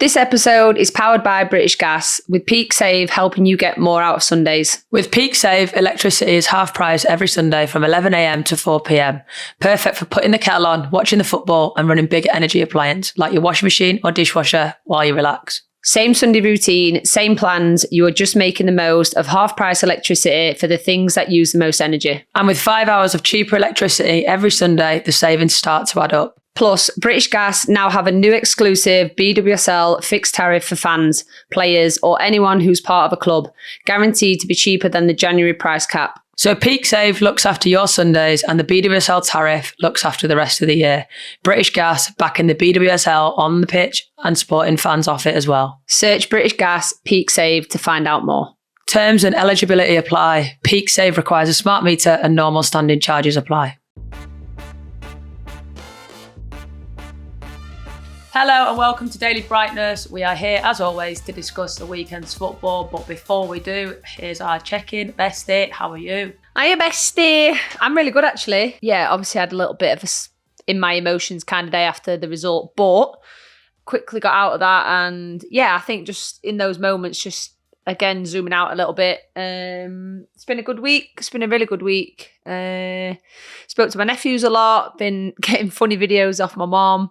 This episode is powered by British Gas, with Peak Save helping you get more out of Sundays. With Peak Save, electricity is half price every Sunday from 11 a.m. to 4 p.m. Perfect for putting the kettle on, watching the football and running big energy appliance like your washing machine or dishwasher while you relax. Same Sunday routine, same plans. You are just making the most of half price electricity for the things that use the most energy. And with 5 hours of cheaper electricity every Sunday, the savings start to add up. Plus, British Gas now have a new exclusive BWSL fixed tariff for fans, players, or anyone who's part of a club, guaranteed to be cheaper than the January price cap. So Peak Save looks after your Sundays and the BWSL tariff looks after the rest of the year. British Gas backing the BWSL on the pitch and supporting fans off it as well. Search British Gas Peak Save to find out more. Terms and eligibility apply. Peak Save requires a smart meter and normal standing charges apply. Hello and welcome to Daily Brightness. We are here as always to discuss the weekend's football, but before we do, here's our check-in. Bestie, how are you? Hiya, bestie. I'm really good actually. Yeah, obviously I had a little bit of a in my emotions kind of day after the result, but quickly got out of that, and yeah, I think just in those moments, just again zooming out a little bit. It's been a good week. It's been a really good week. Spoke to my nephews a lot, been getting funny videos off my mom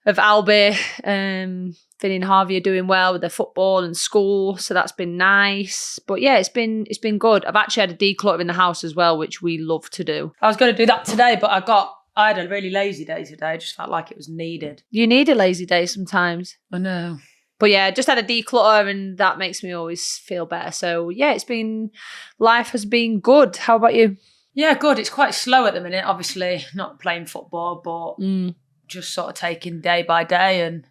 of Albie. Finn and Harvey are doing well with their football and school, so that's been nice. But yeah, it's been good. I've actually had a declutter in the house as well, which we love to do. I was going to do that today, but I had a really lazy day today. I just felt like it was needed. You need a lazy day sometimes. I know. But yeah, just had a declutter and that makes me always feel better. So yeah, life has been good. How about you? Yeah, good. It's quite slow at the minute, obviously, not playing football, but just sort of taking day by day and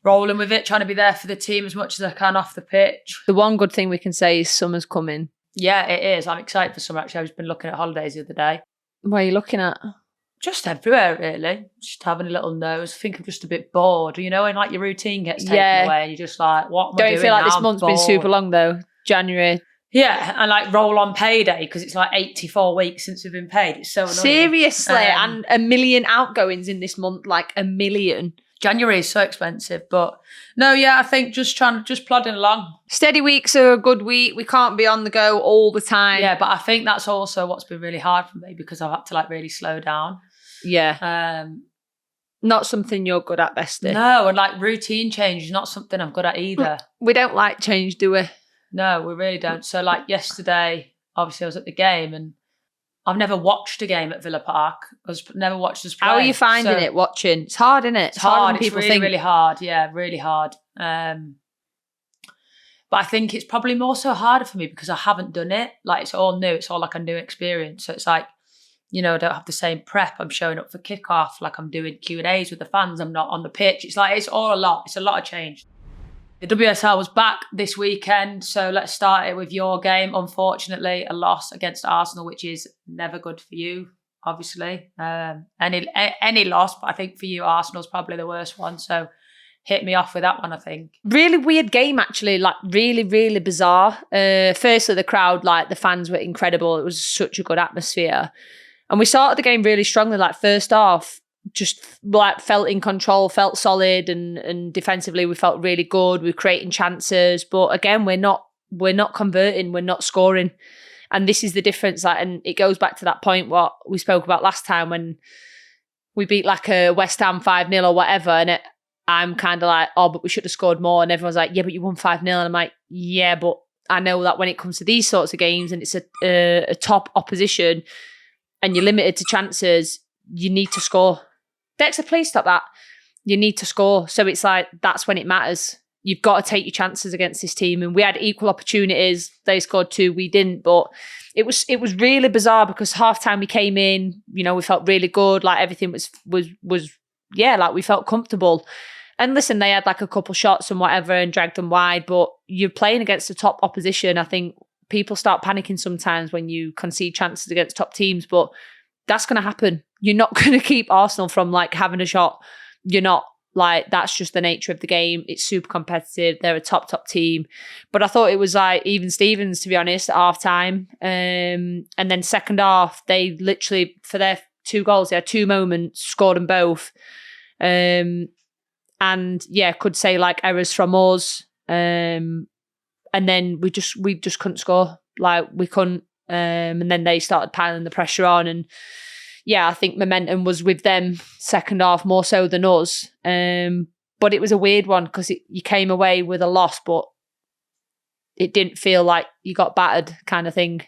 rolling with it, trying to be there for the team as much as I can off the pitch. The one good thing we can say is summer's coming. Yeah, it is. I'm excited for summer, actually. I've just been looking at holidays the other day. What are you looking at? Just everywhere, really. Just having a little nose. I think I'm just a bit bored, you know, and like your routine gets taken away and you're just like, what am I doing? Don't feel like now? This month's been super long though. January. Yeah, and like roll on payday because it's like 84 weeks since we've been paid. It's so annoying. Seriously, and 1 million outgoings in this month, like 1 million. January is so expensive, but no, yeah, I think just plodding along. Steady weeks are a good week. We can't be on the go all the time. Yeah, but I think that's also what's been really hard for me because I've had to like really slow down. Yeah. Not something you're good at, bestie. No, and like routine change is not something I'm good at either. We don't like change, do we? No, we really don't. So like yesterday, obviously I was at the game and I've never watched a game at Villa Park. I've never watched us play. How are you finding it watching? It's hard, isn't it? It's hard. It's really, really hard. Yeah, really hard. But I think it's probably more so harder for me because I haven't done it. Like it's all new. It's all like a new experience. So it's like, you know, I don't have the same prep. I'm showing up for kickoff. Like I'm doing Q&As with the fans. I'm not on the pitch. It's like, it's all a lot. It's a lot of change. The WSL was back this weekend, so let's start it with your game. Unfortunately, a loss against Arsenal, which is never good for you, obviously. Any loss, but I think for you, Arsenal's probably the worst one. So hit me off with that one, I think. Really weird game, actually. Like really, really bizarre. Firstly, the crowd, like the fans were incredible. It was such a good atmosphere. And we started the game really strongly. Like first half, just like felt in control, felt solid, and defensively we felt really good. We were creating chances, but again, we're not converting, we're not scoring, and this is the difference. Like, and it goes back to that point what we spoke about last time when we beat like a West Ham 5-0 or whatever, and I'm kind of like, oh, but we should have scored more, and everyone's like, yeah, but you won 5-0, and I'm like, yeah, but I know that when it comes to these sorts of games and it's a top opposition and you're limited to chances, you need to score. Dexter, please stop that. You need to score. So it's like, that's when it matters. You've got to take your chances against this team. And we had equal opportunities. They scored 2, we didn't. But it was really bizarre because halftime we came in, you know, we felt really good. Like everything was yeah, like we felt comfortable. And listen, they had like a couple shots and whatever and dragged them wide. But you're playing against a top opposition. I think people start panicking sometimes when you concede chances against top teams. But that's going to happen. You're not going to keep Arsenal from like having a shot. You're not. Like, that's just the nature of the game. It's super competitive. They're a top team. But I thought it was like even Stevens, to be honest, at half time. And then second half, they literally, for their 2 goals, they had 2 moments, scored them both. And and could say like errors from us. And then we just couldn't score. Like we couldn't. And then they started piling the pressure on, and I think momentum was with them second half more so than us. But it was a weird one because you came away with a loss, but it didn't feel like you got battered kind of thing.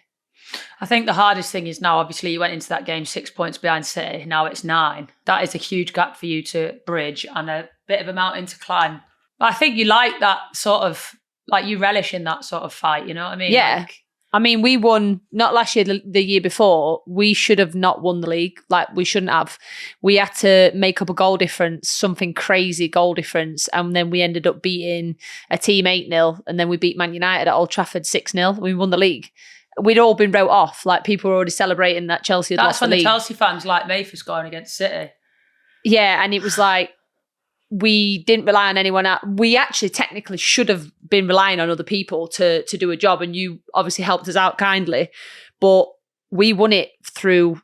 I think the hardest thing is now, obviously, you went into that game 6 points behind City. Now it's 9. That is a huge gap for you to bridge and a bit of a mountain to climb. But I think you like that sort of, like you relish in that sort of fight, you know what I mean? Yeah. I mean, we won, not last year, the year before. We should have not won the league. Like, we shouldn't have. We had to make up a goal difference, something crazy goal difference. And then we ended up beating a team 8-0. And then we beat Man United at Old Trafford 6-0. We won the league. We'd all been wrote off. Like, people were already celebrating that Chelsea had lost the league. That's when the Chelsea fans like me for scoring against City. Yeah, and it was like, we didn't rely on anyone else. We actually technically should have been relying on other people to do a job, and you obviously helped us out kindly. But we won it through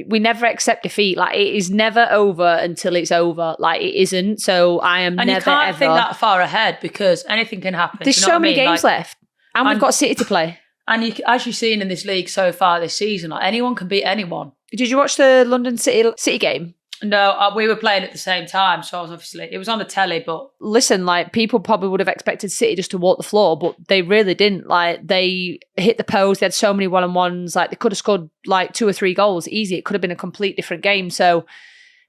we never accept defeat. Like, it is never over until it's over. Like, it isn't. So I am never, you can't ever think that far ahead because anything can happen. There's so many games left, and we've got City to play. And as you've seen in this league so far this season, like, anyone can beat anyone. Did you watch the London City game? No, we were playing at the same time, so I was it was on the telly, but... Listen, like, people probably would have expected City just to walk the floor, but they really didn't. Like, they hit the post, they had so many one-on-ones, like, they could have scored, like, 2 or 3 goals easy. It could have been a complete different game, so...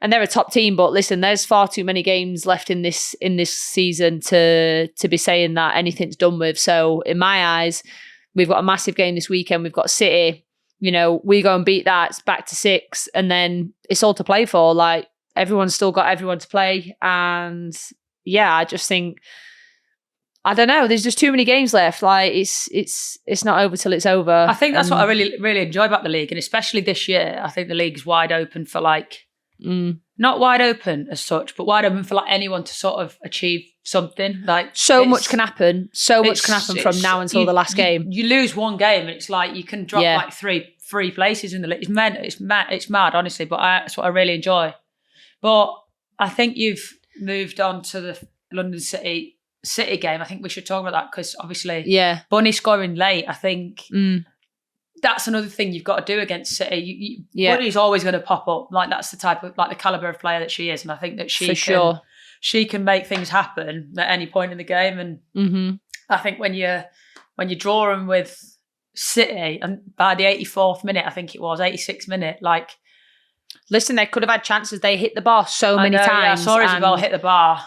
And they're a top team, but listen, there's far too many games left in this season to be saying that anything's done with. So, in my eyes, we've got a massive game this weekend. We've got City. You know, we go and beat that, it's back to 6, and then it's all to play for. Like, everyone's still got everyone to play. And I just think, I don't know, there's just too many games left. Like, it's not over till it's over. I think that's what I really, really enjoy about the league. And especially this year, I think the league's wide open for not wide open as such, but wide open for like anyone to sort of achieve something. Like, so much can happen. So much can happen from now until the last game. You lose one game, and it's like you can drop like three places in the league. It's mad, honestly. But that's what I really enjoy. But I think you've moved on to the London City game. I think we should talk about that because obviously, Bunny scoring late. I think. That's another thing you've got to do against City. Bunny's always going to pop up. Like, that's the type of, like, the calibre of player that she is. And I think that she can make things happen at any point in the game. And I think when you draw them with City, and by the 84th minute, I think it was, 86th minute, like... Listen, they could have had chances. They hit the bar so many times. Yeah, I saw Isabel hit the bar.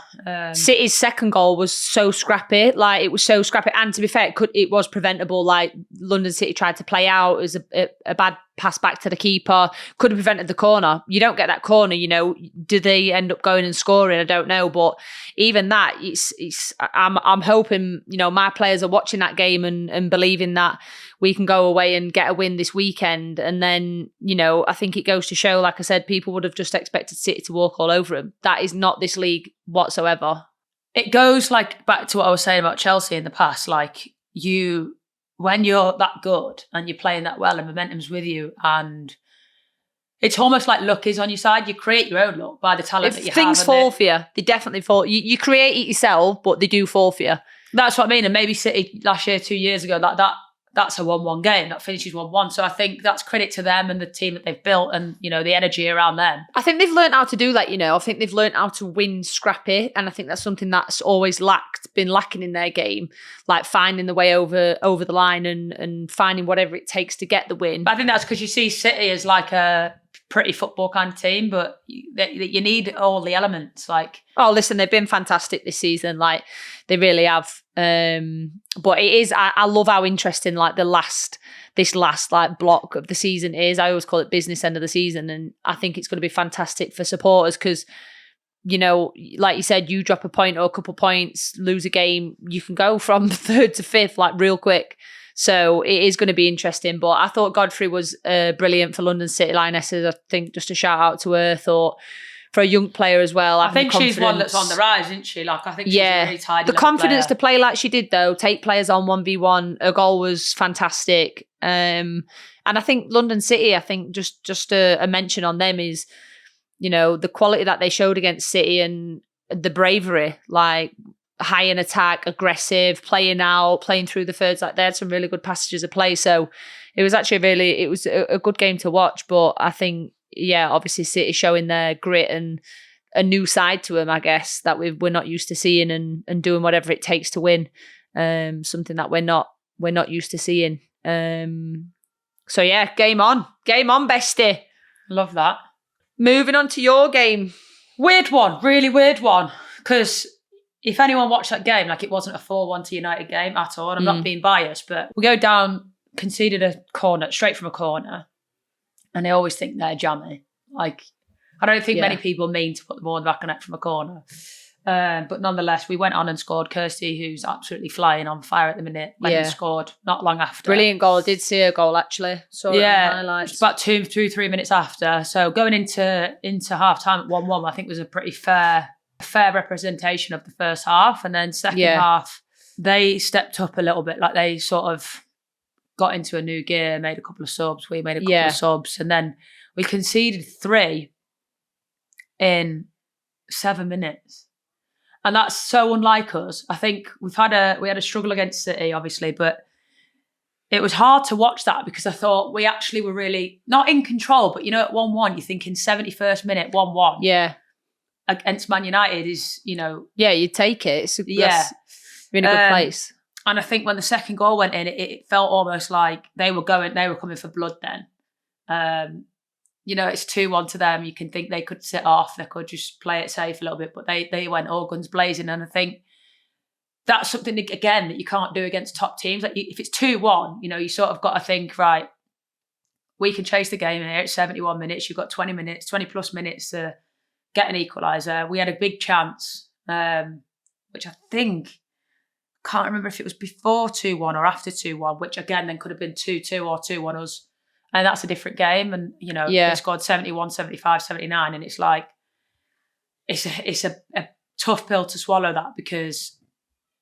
City's second goal was so scrappy. Like, it was so scrappy. And to be fair, it was preventable. Like, London City tried to play out. It was a bad pass back to the keeper. Could have prevented the corner. You don't get that corner, you know. Do they end up going and scoring? I don't know. But even that, I'm hoping, you know, my players are watching that game and believing that we can go away and get a win this weekend. And then, you know, I think it goes to show, like I said, people would have just expected City to walk all over them. That is not this league whatsoever. It goes like back to what I was saying about Chelsea in the past. Like, when you're that good and you're playing that well and momentum's with you, and it's almost like luck is on your side. You create your own luck by the talent that you have. If things fall for you, they definitely fall. You create it yourself, but they do fall for you. That's what I mean. And maybe City last year, 2 years ago, that's a 1-1 game that finishes 1-1. So I think that's credit to them and the team that they've built, and, you know, the energy around them. I think they've learned how to do that, you know. I think they've learned how to win scrappy, and I think that's something that's always been lacking in their game, like finding the way over the line and finding whatever it takes to get the win. But I think that's because you see City as like a pretty football kind of team, but you need all the elements. Like, oh, listen, they've been fantastic this season. Like, they really have. But it is, I love how interesting like this last like block of the season is. I always call it business end of the season, and I think it's going to be fantastic for supporters because, you know, like you said, you drop a point or a couple points, lose a game, you can go from 3rd to 5th like real quick. So it is going to be interesting. But I thought Godfrey was brilliant for London City Lionesses. I think just a shout out to her. Thought for a young player as well. I think she's one that's on the rise, isn't she? Like, I think she's a really tidy the confidence player to play like she did, though, take players on 1v1. Her goal was fantastic. And I think London City, I think just a mention on them is, you know, the quality that they showed against City, and the bravery, like high in attack, aggressive, playing out, playing through the thirds. Like they had some really good passages of play. So it was actually it was a good game to watch. But I think, yeah, obviously City showing their grit and a new side to them, I guess, that we're not used to seeing and doing whatever it takes to win. Something that we're not used to seeing. So yeah, game on, bestie. Love that. Moving on to your game. Weird one, really weird one. Because if anyone watched that game, like it wasn't a 4-1 to United game at all. And I'm not being biased, but we go down, conceded a corner, straight from a corner. And they always think they're jammy. Like, I don't think many people mean to put the ball in the back of the net from a corner. But nonetheless, we went on and scored. Kirsty, who's absolutely flying on fire at the minute, went and scored not long after. Brilliant goal. I did see a goal, actually. Saw it in the highlights. About 3 minutes after. So going into half-time at 1-1, I think was a pretty fair representation of the first half. And then second half, they stepped up a little bit. Like they sort of got into a new gear, made a couple of subs. We made a couple of subs. And then we conceded 3 in 7 minutes. And that's so unlike us. I think we had a struggle against City, obviously, but it was hard to watch that because I thought we actually were really not in control. But, at 1-1, you're thinking 71st minute, 1-1. Yeah. Against Man United is, Yeah, you take it. It's you're in a good place. And I think when the second goal went in, it felt almost like they were coming for blood then. It's 2-1 to them. You can think they could sit off, they could just play it safe a little bit, but they went all guns blazing. And I think that's something, again, that you can't do against top teams. Like if it's 2-1, you sort of got to think, right, we can chase the game here. It's 71 minutes. You've got 20 plus minutes to get an equaliser. We had a big chance, which I think, can't remember if it was before 2-1 or after 2-1, which again then could have been 2-2 or 2-1 us. And that's a different game. And, they scored 71, 75, 79. And it's like, it's a tough pill to swallow that because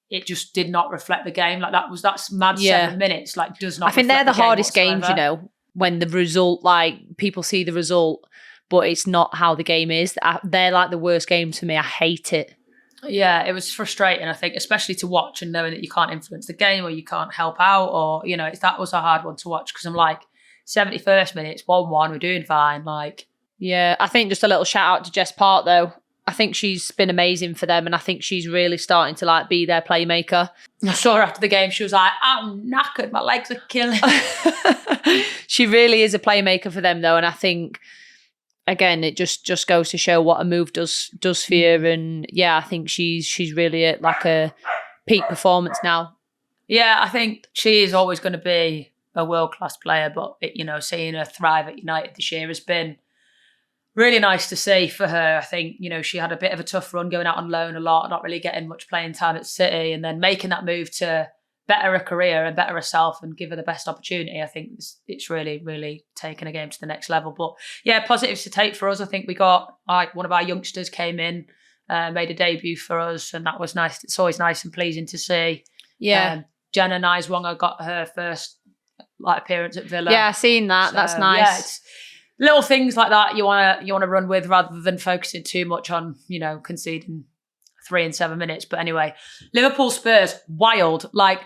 it just did not reflect the game. Like that's mad 7 minutes. Like does not. I think they're the hardest games, whatsoever. when the result, like people see the result, but it's not how the game is. They're like the worst games for me. I hate it. Yeah, it was frustrating, I think, especially to watch and knowing that you can't influence the game or you can't help out or, that was a hard one to watch because I'm like, 71st minute, it's 1-1, we're doing fine. Like, yeah, I think just a little shout out to Jess Park though. I think she's been amazing for them and I think she's really starting to like be their playmaker. I saw her after the game, she was like, I'm knackered, my legs are killing. She really is a playmaker for them though, and I think again it just goes to show what a move does for you. And yeah, I think she's really at like a peak performance now. Yeah, I think she is always going to be a world-class player, but seeing her thrive at United this year has been really nice to see for her. I think, she had a bit of a tough run going out on loan a lot, not really getting much playing time at City, and then making that move to better her career and better herself and give her the best opportunity. I think it's really, really taken a game to the next level. But yeah, positives to take for us. I think we got one of our youngsters came in, made a debut for us, and that was nice. It's always nice and pleasing to see. Yeah. Jenna Niswanger got her first appearance at Villa. Yeah, I've seen that. So, that's nice. Yeah, it's little things like that you want to run with rather than focusing too much on conceding 3 in 7 minutes. But anyway, Liverpool Spurs, wild. I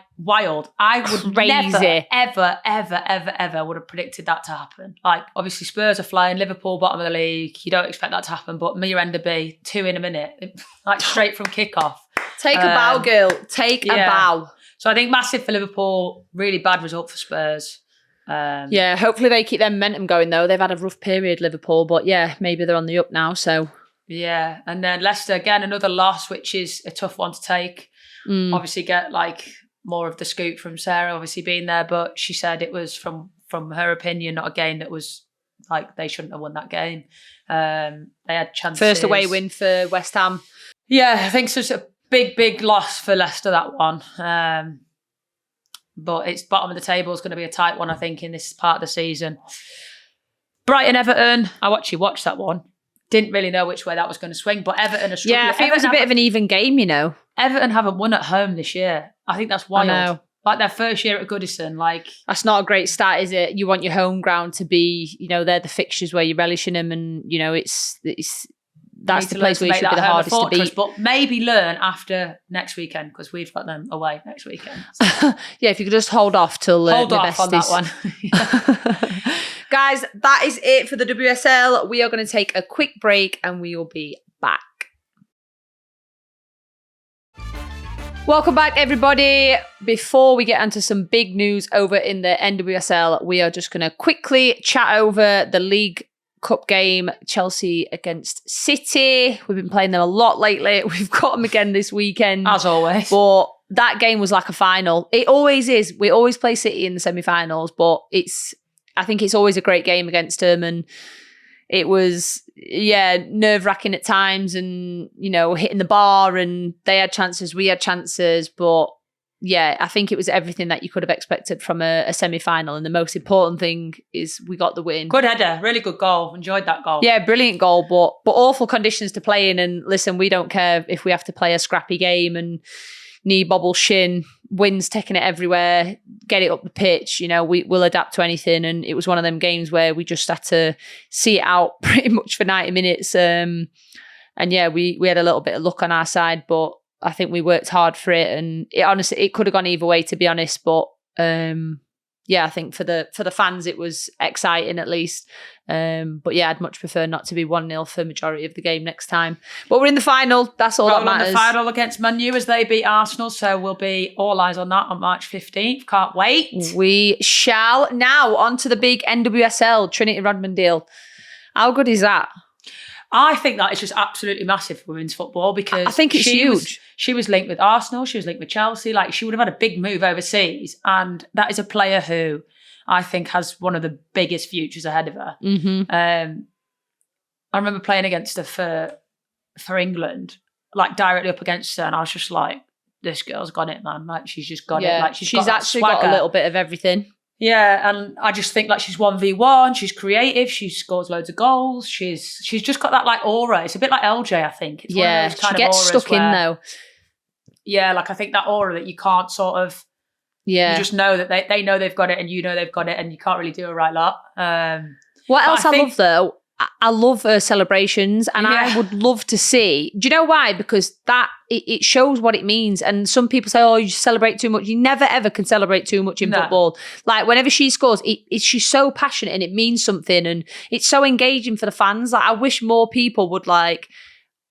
would never, ever would have predicted that to happen. Like obviously Spurs are flying, Liverpool bottom of the league. You don't expect that to happen, but Miranda 2 in a minute, like straight from kickoff. Take a bow, girl. Take a bow. So I think massive for Liverpool, really bad result for Spurs. Yeah, hopefully they keep their momentum going though. They've had a rough period, Liverpool, but yeah, maybe they're on the up now. So yeah, and then Leicester again, another loss, which is a tough one to take. Obviously, get more of the scoop from Sarah, obviously being there, but she said it was from her opinion, not a game that was they shouldn't have won that game. They had chances. First away win for West Ham. Yeah, I think it's a big loss for Leicester, that one. But it's bottom of the table is going to be a tight one, I think, in this part of the season. Brighton, Everton. I actually watched that one. Didn't really know which way that was going to swing, but Everton are struggling. Yeah, I think it was a bit of an even game, Everton haven't won at home this year. I think that's wild. I know. Their first year at Goodison, That's not a great start, is it? You want your home ground to be, they're the fixtures where you're relishing them and, it's that's the place where you should be the hardest to beat. But maybe learn after next weekend, because we've got them away next weekend. So. Yeah, if you could just hold off till hold off on that one. Guys, that is it for the WSL. We are going to take a quick break and we will be back. Welcome back, everybody. Before we get into some big news over in the NWSL, we are just going to quickly chat over the League Cup game, Chelsea against City. We've been playing them a lot lately. We've got them again this weekend. As always. But that game was like a final. It always is. We always play City in the semi-finals, but I think it's always a great game against them. And it was, nerve-wracking at times and, hitting the bar, and they had chances, we had chances. But yeah, I think it was everything that you could have expected from a semi-final. And the most important thing is we got the win. Good header, really good goal. Enjoyed that goal. Yeah, brilliant goal, but awful conditions to play in. And listen, we don't care if we have to play a scrappy game and knee bobble shin, wind's taking it everywhere, get it up the pitch. We'll adapt to anything. And it was one of them games where we just had to see it out pretty much for 90 minutes. And yeah, we had a little bit of luck on our side, but I think we worked hard for it, and it could have gone either way, to be honest. But I think for the fans it was exciting at least. But yeah, I'd much prefer not to be 1-0 for majority of the game next time. But we're in the final. That's all that matters. In the final against Man U as they beat Arsenal, so we'll be all eyes on that on March 15th. Can't wait. We shall. Now on to the big NWSL Trinity Rodman deal. How good is that? I think that is just absolutely massive for women's football, because I think it's huge. She was linked with Arsenal. She was linked with Chelsea. Like, she would have had a big move overseas. And that is a player who I think has one of the biggest futures ahead of her. Mm-hmm. I remember playing against her for England, like directly up against her. And I was just like, this girl's got it, man. Like, she's just got it. Like, she's actually got a little bit of everything. Yeah, and I just think like she's 1v1, she's creative, she scores loads of goals, she's just got that like aura. It's a bit like LJ, I think. It's she gets stuck in though. Yeah, like I think that aura that you can't sort of, you just know that they know they've got it, and you know they've got it, and you can't really do a right lot. What else I love though, I love her celebrations, and I would love to see. Do you know why? Because it shows what it means. And some people say, "Oh, you celebrate too much." You never ever can celebrate too much in football. Like whenever she scores, she's so passionate and it means something, and it's so engaging for the fans. Like I wish more people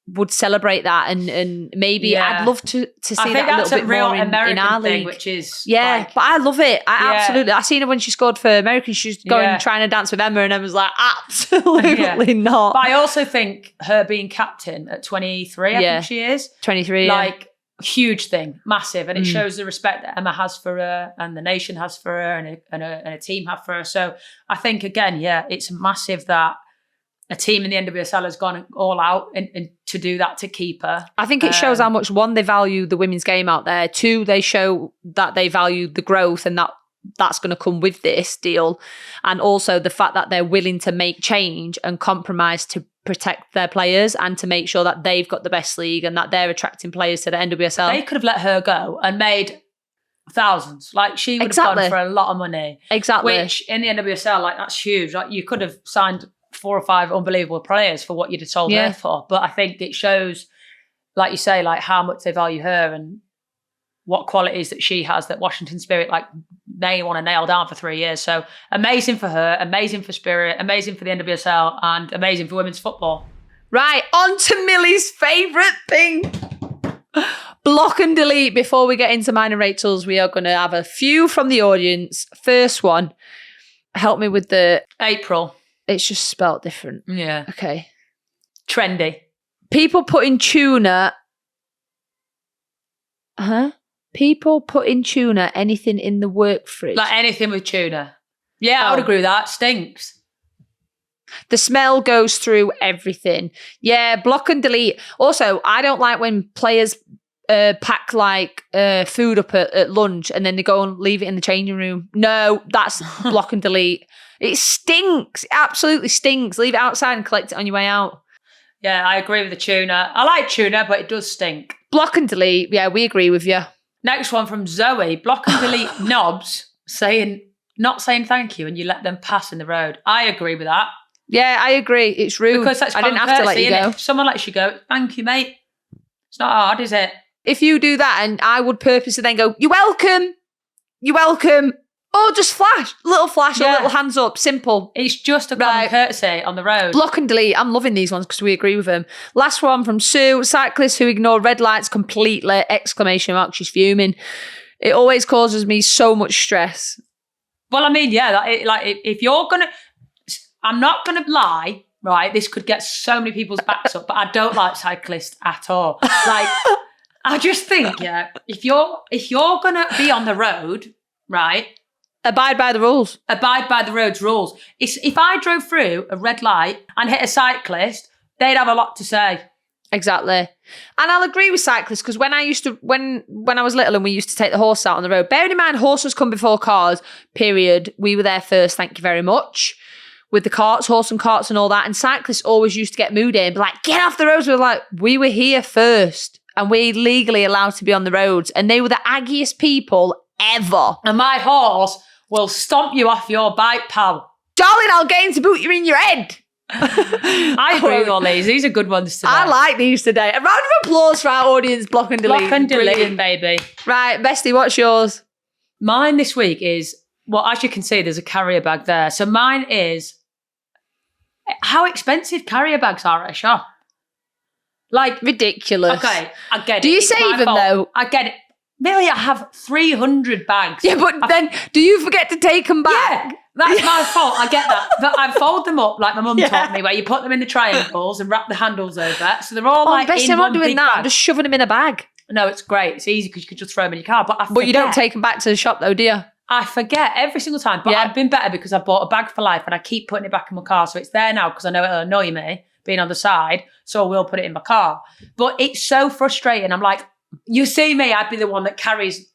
would celebrate that, and maybe I'd love to see that a little bit more in our league, which is but I love it. Absolutely. I seen her when she scored for America. She was going trying to dance with Emma, and Emma's like, absolutely not. But I also think her being captain at 23, I think she is 23, like huge thing, massive, and it shows the respect that Emma has for her, and the nation has for her, and a team have for her. So I think again, it's massive that a team in the NWSL has gone all out and to do that, to keep her. I think it shows how much, one, they value the women's game out there. Two, they show that they value the growth, and that's going to come with this deal. And also the fact that they're willing to make change and compromise to protect their players and to make sure that they've got the best league and that they're attracting players to the NWSL. They could have let her go and made thousands. Like, she would have gone for a lot of money. Exactly. Which in the NWSL, like, that's huge. Like, you could have signed 4 or 5 unbelievable players for what you'd have sold her for. But I think it shows, like you say, like how much they value her and what qualities that she has, that Washington Spirit, like, they want to nail down for 3 years. So amazing for her, amazing for Spirit, amazing for the NWSL, and amazing for women's football. Right, on to Millie's favourite thing. Block and delete. Before we get into mine and Rachel's, we are going to have a few from the audience. First one, help me with the... April. It's just spelt different. Yeah. Okay. Trendy. People putting tuna... People putting tuna, anything in the work fridge. Like anything with tuna. Yeah, I would agree with that. Stinks. The smell goes through everything. Yeah, block and delete. Also, I don't like when players pack like food up at lunch and then they go and leave it in the changing room. No, that's block and delete. It stinks. It absolutely stinks. Leave it outside and collect it on your way out. Yeah, I agree with the tuna. I like tuna, but it does stink. Block and delete. Yeah, we agree with you. Next one from Zoe. Block and delete knobs not saying thank you and you let them pass in the road. I agree with that. Yeah, I agree. It's rude. Because that's I didn't have to let you go. If someone lets you go, thank you, mate. It's not hard, is it? If you do that, and I would purposely then go, you're welcome. You're welcome. Or just flash. Little flash or little hands up. Simple. It's just a common courtesy on the road. Block and delete. I'm loving these ones because we agree with them. Last one from Sue. Cyclists who ignore red lights completely. Exclamation mark. She's fuming. It always causes me so much stress. Well, I mean, yeah, if you're going to... I'm not going to lie, right? This could get so many people's backs up, but I don't like cyclists at all. Like, I just think, yeah, if you're going to be on the road, right... Abide by the rules. Abide by the road's rules. If I drove through a red light and hit a cyclist, they'd have a lot to say. Exactly. And I'll agree with cyclists because when I was little and we used to take the horse out on the road, bearing in mind horses come before cars, period. We were there first, thank you very much. With the carts, horse and carts and all that. And cyclists always used to get moody and be like, get off the roads. We were like, we were here first and we're legally allowed to be on the roads. And they were the aggiest people ever. And my horse will stomp you off your bike, pal. Darling, I'll get him to boot you in your head. I agree with all these. These are good ones today. I like these today. A round of applause for our audience. Block and delete. Block and delete, baby. Right, Bestie, what's yours? Mine this week is, well, as you can see, there's a carrier bag there. So mine is how expensive carrier bags are at a shop. Like, ridiculous. Okay, I get it. Do you save them though? I get it. Millie, I have 300 bags. Yeah, but then do you forget to take them back? Yeah, that's my fault. I get that. But I fold them up like my mum taught me, where you put them in the triangles and wrap the handles over. So they're all like Bestie, in I'm one not doing big that. bag. I'm just shoving them in a bag. No, it's great. It's easy because you can just throw them in your car. But you don't take them back to the shop though, do you? I forget every single time. But I've been better because I bought a bag for life and I keep putting it back in my car. So it's there now because I know it'll annoy me being on the side. So I will put it in my car. But it's so frustrating. I'm like, you see me, I'd be the one that carries...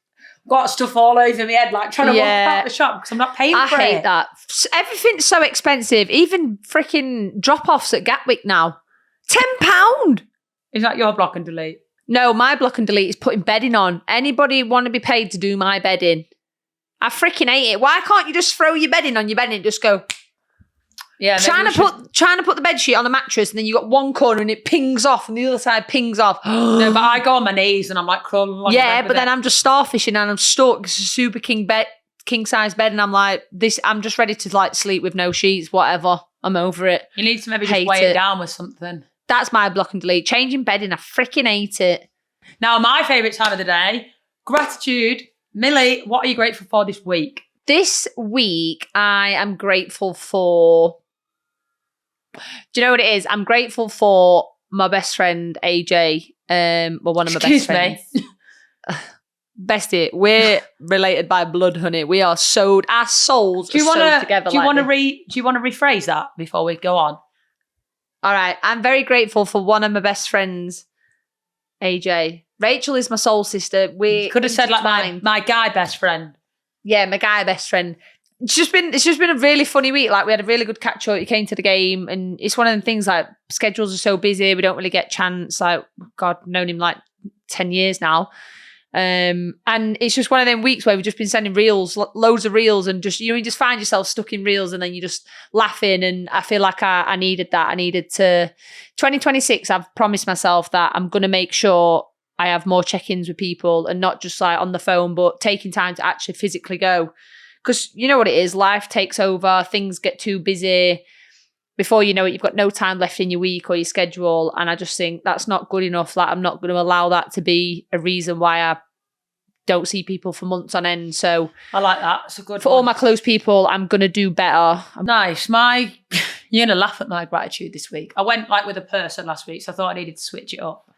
got stuff all over my head, like trying to walk out the shop because I'm not paying for it. I hate that. Everything's so expensive. Even freaking drop-offs at Gatwick now. £10. Is that your block and delete? No, my block and delete is putting bedding on. Anybody want to be paid to do my bedding? I freaking hate it. Why can't you just throw your bedding on your bed and just go... Yeah, trying to put the bed sheet on a mattress and then you got one corner and it pings off and the other side pings off. No, but I go on my knees and I'm like crawling along. Yeah, but then I'm just starfishing and I'm stuck. It's a super king size bed and I'm like, I'm just ready to like sleep with no sheets, whatever. I'm over it. You need to maybe just weigh it down with something. That's my block and delete. Changing bedding, I freaking hate it. Now, my favourite time of the day, gratitude. Millie, what are you grateful for this week? This week, I am grateful for... Do you know what it is? I'm grateful for my best friend, AJ. One of my best friends. Bestie, we're related by blood, honey. We are sewed. Our souls are sewed together. Do you want to rephrase that before we go on? All right. I'm very grateful for one of my best friends, AJ. Rachel is my soul sister. We could have said like my guy best friend. Yeah, my guy best friend. It's just been a really funny week. Like we had a really good catch up. You came to the game, and it's one of them things like schedules are so busy. We don't really get chance. Like God, known him like 10 years now, and it's just one of them weeks where we've just been sending reels, loads of reels, and just you just find yourself stuck in reels, and then you just laughing. And I feel like I needed that. I needed to 2026. I've promised myself that I'm gonna make sure I have more check-ins with people, and not just like on the phone, but taking time to actually physically go. Because you know what it is, life takes over, things get too busy. Before you know it, you've got no time left in your week or your schedule. And I just think that's not good enough. Like I'm not going to allow that to be a reason why I don't see people for months on end. So I like that. It's a good for all my close people, I'm going to do better. Nice. You're going to laugh at my gratitude this week. I went like with a person last week, so I thought I needed to switch it up.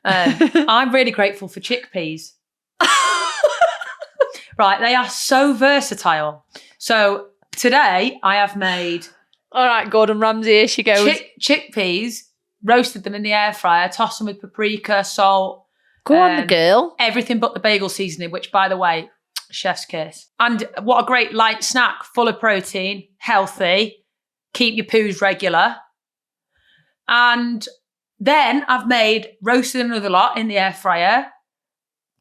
I'm really grateful for chickpeas. Right, they are so versatile. So today I have made... All right, Gordon Ramsay, here she goes. Chickpeas, roasted them in the air fryer, tossed them with paprika, salt. Go on, the girl. Everything but the bagel seasoning, which, by the way, chef's kiss. And what a great light snack, full of protein, healthy, keep your poos regular. And then I've made roasted another lot in the air fryer,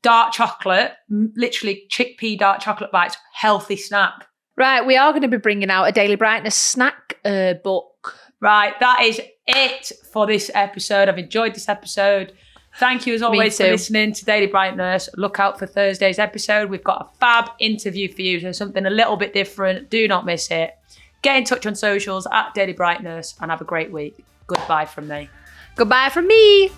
dark chocolate, literally chickpea dark chocolate bites, healthy snack. Right, we are going to be bringing out a Daily Brightness snack book. Right, that is it for this episode. I've enjoyed this episode. Thank you as always for listening to Daily Brightness. Look out for Thursday's episode. We've got a fab interview for you, so something a little bit different. Do not miss it. Get in touch on socials at Daily Brightness and have a great week. Goodbye from me. Goodbye from me.